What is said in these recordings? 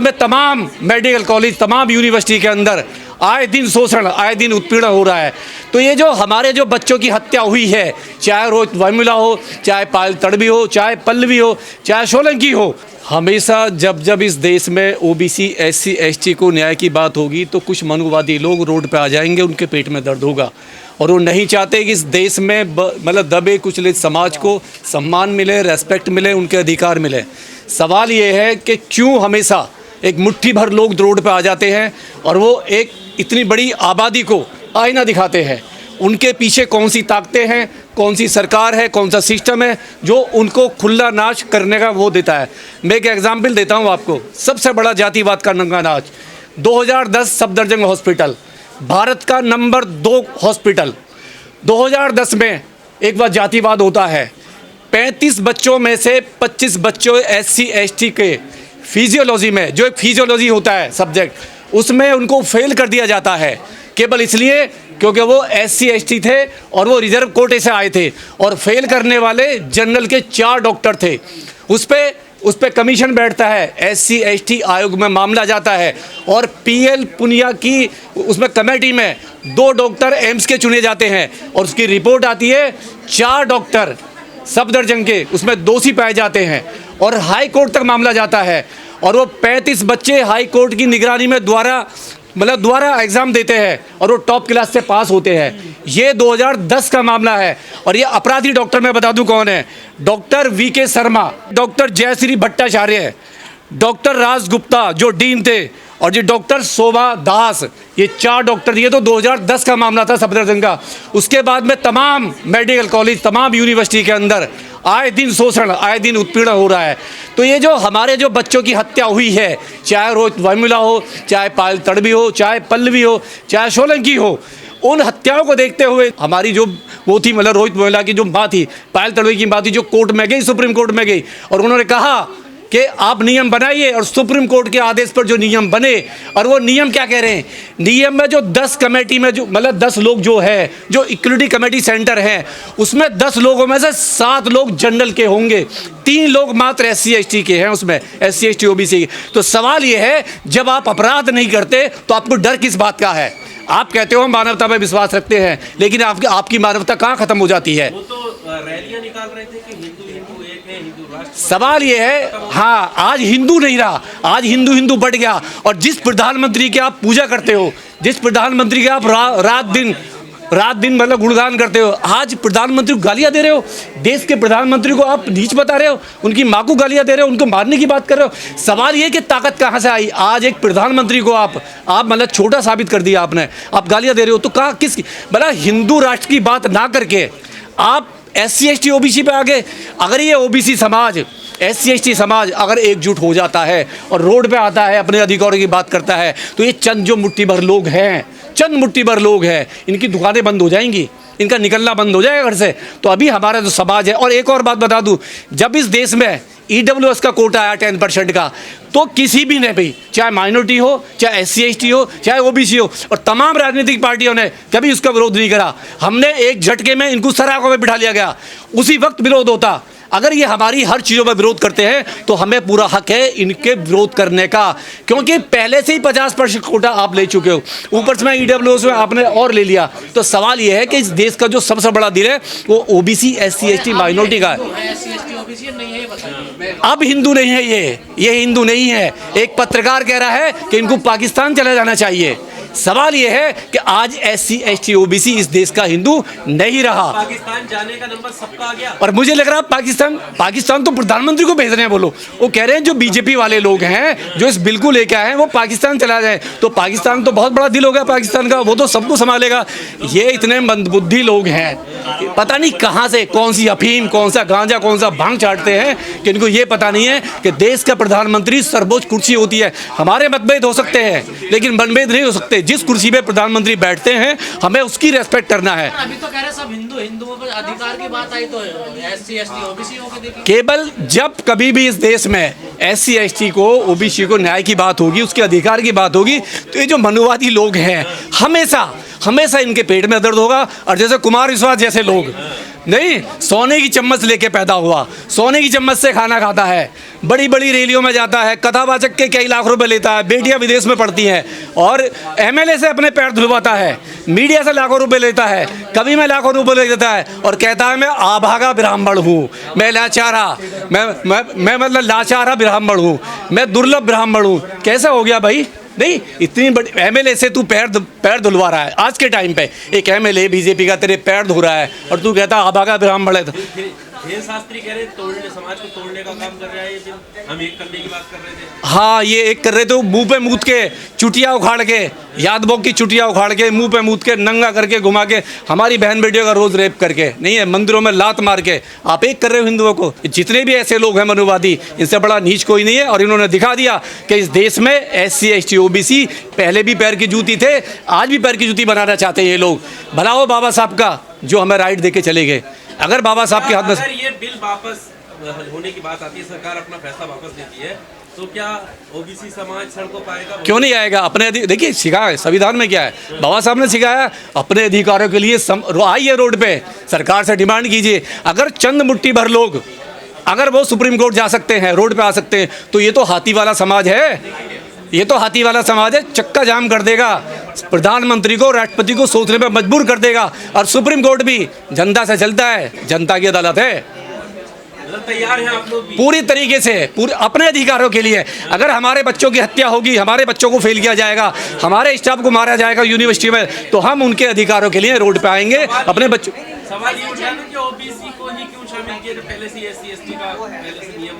में तमाम medical college, तमाम यूनिवर्सिटी के अंदर आए दिन शोषण, आए दिन उत्पीड़न हो रहा है। तो ये जो हमारे जो बच्चों की हत्या हुई है, चाहे रोहित वेमुला हो, चाहे पायल तड़वी हो, चाहे पल्लवी हो, चाहे सोलंकी हो, हमेशा जब जब इस देश में ओबीसी, एससी, एसटी को न्याय की बात होगी तो कुछ मनुवादी लोग रोड पे आ जाएंगे, उनके पेट में दर्द होगा और वो नहीं चाहते कि इस देश में मतलब दबे कुचले समाज को सम्मान मिले, रेस्पेक्ट मिले, उनके अधिकार मिले। सवाल ये है कि क्यों हमेशा एक मुट्ठी भर लोग रोड पे आ जाते हैं और वो एक इतनी बड़ी आबादी को आईना दिखाते हैं। उनके पीछे कौन सी ताकतें हैं, कौन सी सरकार है, कौन सा सिस्टम है जो उनको खुला नाच करने का वो देता है। मैं एक एग्जाम्पल देता हूँ आपको। सबसे बड़ा जातिवाद का नंगा नाच 2010 सफदरजंग हॉस्पिटल, भारत का नंबर 2 हॉस्पिटल। 2010 में एक बार जातिवाद होता है। 35 बच्चों में से 25 बच्चों एससी एसटी के फिजियोलॉजी में, जो एक फिजियोलॉजी होता है सब्जेक्ट, उसमें उनको फेल कर दिया जाता है केवल इसलिए क्योंकि वो एससी एसटी थे और वो रिजर्व कोटे से आए थे। और फेल करने वाले जनरल के 4 डॉक्टर थे। उस पे कमीशन बैठता है, एससी एसटी आयोग में मामला जाता है और पीएल पुनिया की उसमें कमेटी में 2 डॉक्टर एम्स के चुने जाते हैं और उसकी रिपोर्ट आती है। 4 डॉक्टर सफदरजंग के उसमें दोषी पाए जाते हैं और हाई कोर्ट तक मामला जाता है और वो 35 बच्चे हाई कोर्ट की निगरानी में दोबारा एग्ज़ाम देते हैं और वो टॉप क्लास से पास होते हैं। ये 2010 का मामला है और ये अपराधी डॉक्टर मैं बता दूं कौन है। Doctor V K Sharma, doctor Jayashree Bhattacharya, doctor Raj Gupta जो डीन थे और जी डॉक्टर शोभा दास, ये 4 डॉक्टर। ये तो 2010 का मामला था सफदरजंग का। उसके बाद में तमाम मेडिकल कॉलेज, तमाम यूनिवर्सिटी के अंदर आए दिन शोषण, आए दिन उत्पीड़न हो रहा है। तो ये जो हमारे जो बच्चों की हत्या हुई है, चाहे रोहित वेमुला हो, चाहे पायल तड़वी हो, चाहे पल्लवी हो, चाहे सोलंकी हो, उन हत्याओं को देखते हुए हमारी जो वो थी, मतलब रोहित वेमुला की जो माँ थी, पायल तड़वी की माँ थी, जो कोर्ट में गई, सुप्रीम कोर्ट में गई और उन्होंने कहा कि आप नियम बनाइए। और सुप्रीम कोर्ट के आदेश पर जो नियम बने, और वो नियम क्या कह रहे हैं, नियम में जो 10 कमेटी में जो 10 लोग जो है, जो इक्वलिटी कमेटी सेंटर है, उसमें 10 लोगों में से 7 लोग जनरल के होंगे, 3 लोग मात्र एससी एसटी के हैं, उसमें एससी एसटी ओबीसी। तो सवाल ये है, जब आप अपराध नहीं करते तो आपको डर किस बात का है? आप कहते हो हम मानवता में विश्वास रखते हैं, लेकिन आपकी मानवता कहाँ खत्म हो जाती है? वो तो रैलियां निकाल रहे थे कि हिंदू हिंदू एक है, हिंदू राष्ट्र। सवाल ये है, हाँ, आज हिंदू नहीं रहा, आज हिंदू बढ़ गया। और जिस प्रधानमंत्री की आप पूजा करते हो, जिस प्रधानमंत्री के आप रात दिन गुणगान करते हो, आज प्रधानमंत्री को गालियां दे रहे हो। देश के प्रधानमंत्री को आप नीच बता रहे हो, उनकी माँ को गालियां दे रहे हो, उनको मारने की बात कर रहे हो। सवाल ये कि ताकत कहाँ से आई? आज एक प्रधानमंत्री को आप छोटा साबित कर दिया आपने, आप गालियां दे रहे हो। तो कहाँ किसकी हिंदू राष्ट्र की बात ना करके आप एससी एसटी ओबीसी पे आ गए। अगर ये ओबीसी समाज, एससी एसटी समाज अगर एकजुट हो जाता है और रोड पे आता है, अपने अधिकारों की बात करता है, तो ये चंद जो मुट्ठी भर लोग हैं, इनकी दुकानें बंद हो जाएंगी, इनका निकलना बंद हो जाएगा घर से। तो अभी हमारा जो समाज है, और एक और बात बता दूं, जब इस देश में ईडब्ल्यूएस का कोटा आया 10% का, तो किसी भी ने भी, चाहे माइनॉरिटी हो, चाहे एससी एसटी हो, चाहे ओबीसी हो, और तमाम राजनीतिक पार्टियों ने कभी उसका विरोध नहीं करा। हमने एक झटके में इनको सराखों में बिठा लिया गया, उसी वक्त विरोध होता। अगर ये हमारी हर चीज़ों में विरोध करते हैं तो हमें पूरा हक है इनके विरोध करने का, क्योंकि पहले से ही 50% कोटा आप ले चुके हो, ऊपर से ईडब्ल्यूएस में आपने और ले लिया। तो सवाल ये है कि इस देश का जो सबसे बड़ा दिल है वो ओबीसी, एससी एसटी, माइनॉरिटी का है। अब हिंदू नहीं है, ये हिंदू नहीं है। एक पत्रकार कह रहा है कि इनको पाकिस्तान चला जाना चाहिए। सवाल यह है कि आज एससी एसटी ओबीसी इस देश का हिंदू नहीं रहा। पाकिस्तान जाने का नंबर सबका आ गया। और मुझे लग रहा है पाकिस्तान तो प्रधानमंत्री को भेज रहे हैं। बोलो, वो कह रहे हैं जो बीजेपी वाले लोग हैं, जो इस बिल को लेके आए हैं, वो पाकिस्तान चला जाए। तो पाकिस्तान तो बहुत बड़ा दिल हो गया पाकिस्तान का, वो तो सबको संभालेगा। ये इतने मंदबुद्धि लोग हैं, पता नहीं कहाँ से कौन सी अफीम, कौन सा गांजा, कौन सा भांग चाटते हैं कि इनको ये पता नहीं है कि देश का प्रधानमंत्री सर्वोच्च कुर्सी होती है। हमारे मतभेद हो सकते हैं लेकिन मनभेद नहीं हो सकते। जिस कुर्सी पे प्रधानमंत्री बैठते हैं हमें उसकी रेस्पेक्ट करना है। अभी तो कह रहे सब हिंदुओं पर अधिकार की बात आई तो एससी एसटी ओबीसी को देखिए। केवल जब कभी भी इस देश में एससी एसटी को, ओबीसी को न्याय की बात होगी, उसके अधिकार की बात होगी, तो ये जो मनुवादी लोग हैं हमेशा इनके पेट में दर्द होगा। और जैसे कुमार विश्वास जैसे लोग नहीं, सोने की चम्मच लेके पैदा हुआ, सोने की चम्मच से खाना खाता है, बड़ी बड़ी रैलियों में जाता है, कथावाचक के कई लाख रुपए लेता है, बेटियां विदेश में पढ़ती हैं और एमएलए से अपने पैर धुलवाता है, मीडिया से लाखों रुपए लेता है, कभी में लाखों रुपए ले देता है और कहता है मैं आभागा ब्राह्मण हूँ, मैं लाचारा, मैं मतलब लाचारा ब्राह्मण हूँ, मैं दुर्लभ ब्राह्मण हूँ। कैसा हो गया भाई? नहीं, इतनी बड़ी एमएलए से तू पैर धुलवा रहा है। आज के टाइम पे एक एमएलए बीजेपी का तेरे पैर धो रहा है और तू कहता आभागा ब्राह्मण है। ये शास्त्री कह रहे समाज को तोड़ने का काम कर रहा है ये बिल, हम एक करने की बात कर रहे थे। हाँ, ये एक कर रहे थे, मुंह पे मूत के चुटिया उखाड़ के, यादवों की चुटिया उखाड़ के, मुंह पे मूत के, नंगा करके, घुमा के, हमारी बहन बेटियों का रोज रेप करके, नहीं है मंदिरों में लात मार के आप एक कर रहे हो हिंदुओं को। जितने भी ऐसे लोग हैं मनुवादी, इनसे बड़ा नीच कोई नहीं है। और इन्होंने दिखा दिया कि इस देश में SC ST OBC पहले भी पैर की जूती थे, आज भी पैर की जूती बनाना चाहते हैं ये लोग। भला हो बाबा साहब का जो हमें राइट दे के चले गए। अगर बाबा साहब के हाथ में अगर ये बिल वापस होने की बात आती है, सरकार अपना फैसला वापस देती है, तो क्या OBC समाज सड़कों पर आएगा? क्यों नहीं आएगा? अपने देखिए सिखाया है संविधान में, क्या है बाबा साहब ने सिखाया, अपने अधिकारों के लिए आइए रोड पे, सरकार से डिमांड कीजिए। अगर चंद मुट्ठी भर लोग अगर वो सुप्रीम कोर्ट जा सकते हैं, रोड पे आ सकते हैं, तो ये तो हाथी वाला समाज है, ये तो हाथी वाला समाज है। चक्का जाम कर देगा, प्रधानमंत्री को, राष्ट्रपति को सोचने पे मजबूर कर देगा। और सुप्रीम कोर्ट भी जनता से चलता है, जनता की अदालत है। तैयार हैं आप लोग भी पूरी तरीके से, पूरे अपने अधिकारों के लिए। अगर हमारे बच्चों की हत्या होगी, हमारे बच्चों को फेल किया जाएगा, हमारे स्टाफ को मारा जाएगा यूनिवर्सिटी में, तो हम उनके अधिकारों के लिए रोड पे आएंगे अपने बच्चों। सवाल ये उठा कि OBC को ही क्यों शामिल किया जब पहले से SC ST का पहले से नियम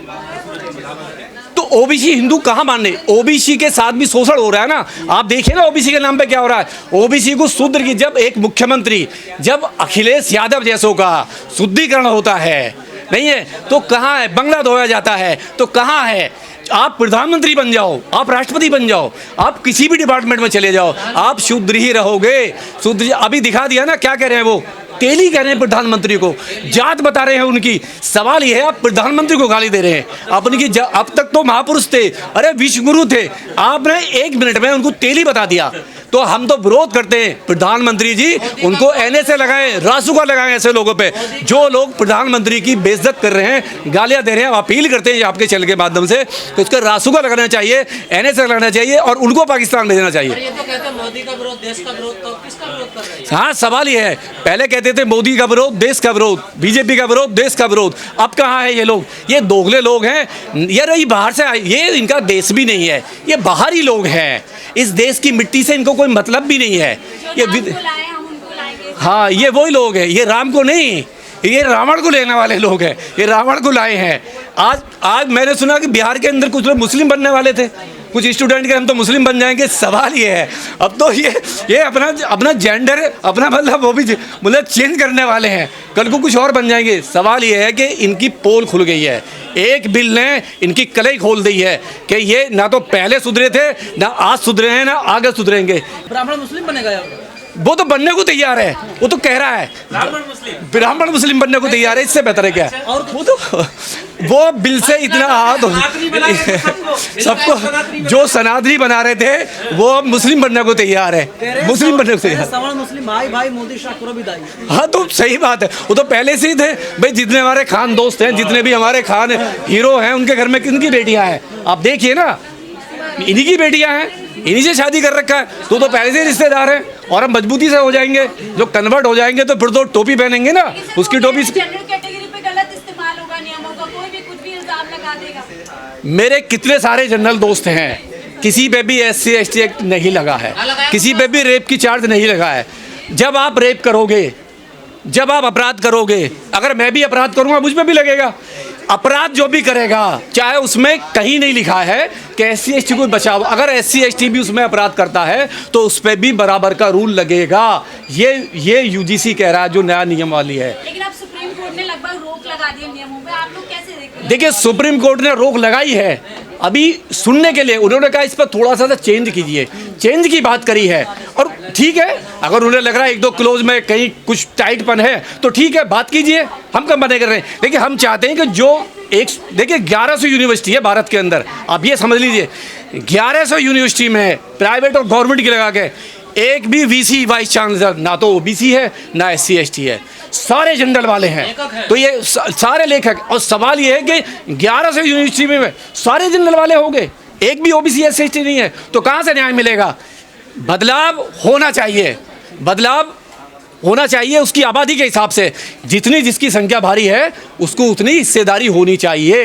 तो OBC हिंदू कहाँ मानने? OBC के साथ भी शोषण हो रहा है ना। आप देखिए ना OBC के नाम पे क्या हो रहा है। OBC को शूद्र की, जब एक मुख्यमंत्री, जब अखिलेश यादव जैसों का शुद्धिकरण होता है, नहीं है तो कहाँ है? बंगला धोया जाता है तो कहाँ है? आप प्रधानमंत्री बन जाओ, आप राष्ट्रपति बन जाओ, आप किसी भी डिपार्टमेंट में चले जाओ, आप शुद्र ही रहोगे। शुद्र अभी दिखा दिया ना, क्या कह रहे हैं वो? तेली कह रहे हैं प्रधानमंत्री को, जात बता रहे हैं उनकी। सवाल ये है, आप प्रधानमंत्री को गाली दे रहे हैं। अपनी की अब तक तो महापुरुष थे, अरे विश्व गुरु थे, आपने 1 मिनट में उनको तेली बता दिया। तो हम तो विरोध करते हैं, प्रधानमंत्री जी उनको NSA लगाएं, रासुका लगाएं ऐसे लोगों पे जो लोग प्रधानमंत्री की बेइज्जत कर रहे हैं, गालियां दे रहे हैं। अपील करते हैं आपके चैनल के माध्यम से कि उसका रासुका लगाना चाहिए, NSA लगाना चाहिए और उनको पाकिस्तान भेजना चाहिए। ये तो कहते हैं मोदी का विरोध, देश का विरोध, तो किसका विरोध कर रहे हैं? हाँ, सवाल ये है, पहले कहते थे मोदी का विरोध, देश का विरोध, बीजेपी का विरोध, देश का विरोध। अब कहाँ है ये लोग? ये दोगले लोग हैं यार, ये बाहर से आए, ये इनका देश भी नहीं है, ये बाहरी लोग हैं। इस देश की मिट्टी से इनको कोई मतलब भी नहीं है। ये हाँ, ये वही लोग हैं, ये राम को नहीं, ये रावण को लेने वाले लोग हैं, ये रावण को लाए हैं। आज मैंने सुना कि बिहार के अंदर कुछ लोग मुस्लिम बनने वाले थे, कुछ स्टूडेंट के हम तो मुस्लिम बन जाएंगे। सवाल ये है, अब तो ये अपना जेंडर, अपना मतलब वो भी मतलब चेंज करने वाले हैं, कल को कुछ और बन जाएंगे। सवाल ये है कि इनकी पोल खुल गई है, एक बिल ने इनकी कलई खोल दी है कि ये ना तो पहले सुधरे थे, ना आज सुधरे हैं, ना आगे सुधरेंगे। ब्राह्मण मुस्लिम बनेगा? वो तो बनने को तैयार है, वो तो कह रहा है ब्राह्मण मुस्लिम बनने को तैयार है, इससे बेहतर है क्या? और वो तो वो बिल से इतना सबको जो सनातनी बना रहे थे वो मुस्लिम बनने को तैयार है, मुस्लिम बनने को तैयार। सवर्ण मुस्लिम भाई मोदी शाह को भी दाई। हाँ, तो सही बात है, वो तो पहले से ही थे भाई। जितने हमारे खान दोस्त हैं, जितने भी हमारे खान हीरो हैं, उनके घर में किनकी बेटियां हैं आप देखिए ना, इन्हीं की बेटियां हैं, इन्हीं से शादी कर रखा है। तो पहले से रिश्तेदार हैं और हम मजबूती से हो जाएंगे। जो कन्वर्ट हो जाएंगे तो फिर तो टोपी पहनेंगे ना, उसकी टोपी। जनरल कैटेगरी पे गलत इस्तेमाल होगा नियमों का, कोई भी कुछ भी इल्जाम लगा देगा। मेरे कितने सारे जनरल दोस्त हैं, किसी पे भी SC ST एक्ट नहीं लगा है, किसी पे भी रेप की चार्ज नहीं लगा है। जब आप रेप करोगे, जब आप अपराध करोगे, अगर मैं भी अपराध करूंगा मुझ पे भी लगेगा। अपराध जो भी करेगा, चाहे उसमें कहीं नहीं लिखा है कि SC ST को बचाओ, अगर SC ST भी उसमें अपराध करता है तो उस पर भी बराबर का रूल लगेगा। ये UGC कह रहा है, जो नया नियम वाली है। लेकिन अब सुप्रीम कोर्ट ने लगभग रोक लगा दी नियमों पे, आप लोग कैसे देखते हैं? देखिए, सुप्रीम कोर्ट ने रोक लगाई है, अभी सुनने के लिए उन्होंने कहा इस पर थोड़ा सा चेंज कीजिए, चेंज की बात करी है। और ठीक है, अगर उन्हें लग रहा है 1-2 क्लोज में कहीं कुछ टाइटपन है तो ठीक है, बात कीजिए, हम कम मना कर रहे हैं। लेकिन हम चाहते हैं कि जो देखिए 1100 यूनिवर्सिटी है भारत के अंदर, आप ये समझ लीजिए 1100 यूनिवर्सिटी में प्राइवेट और गवर्नमेंट की लगा के एक भी VC वाइस चांसलर ना तो OBC है ना SC ST है। सारे जनरल वाले हैं। लेखक हैं। तो ये सारे लेखक, और सवाल ये है कि 1100 यूनिवर्सिटी में सारे जनरल वाले हो गए, एक भी ओबीसी एससी नहीं है, तो कहाँ से न्याय मिलेगा? बदलाव होना चाहिए, बदलाव होना चाहिए उसकी आबादी के हिसाब से। जितनी जिसकी संख्या भारी है उसको उतनी हिस्सेदारी होनी चाहिए।